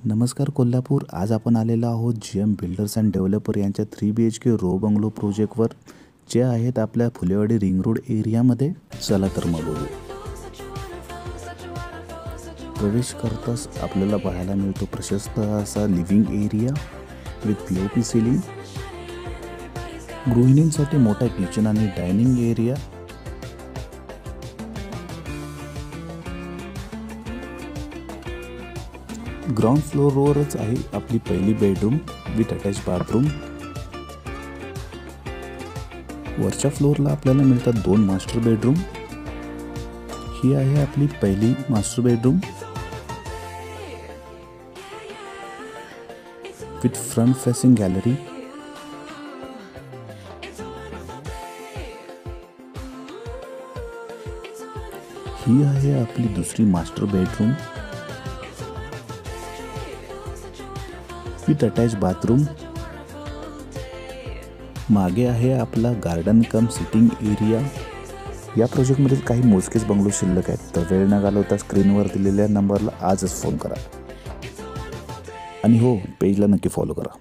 नमस्कार कोल्हापूर. आज आपण आलेलो आहोत GM बिल्डर्स अँड डेव्हलपर यांच्या 3 BHK रो बंगलो प्रोजेक्टवर, जे आहेत आपल्या फुलेवाडी रिंग रोड एरियामध्ये. चला तर मग बघू. प्रवेश करताच आपल्याला पाहायला मिळतो प्रशस्त असा living area with POP ceiling, गृहिणींसाठी मोठा किचन आणि डायनिंग एरिया. ग्राउंड फ्लोअरवरच आहे आपली पहिली बेडरूम विथ अटॅच बाथरूम. वरच्या फ्लोअरला आपल्याला मिळतात 2 मास्टर बेडरूम. ही आहे आपली पहिली master bedroom with front facing gallery. ही आहे आपली दुसरी master bedroom with attach bathroom. मागे आहे आपला गार्डन कम सिटिंग एरिया. या प्रोजेक्टमध्ये काही मोजकेच बंगलो शिल्लक आहेत, तर वेळ न घालवता स्क्रीनवर दिलेल्या नंबरला आजच फोन करा आणि हो, पेजला नक्की फॉलो करा.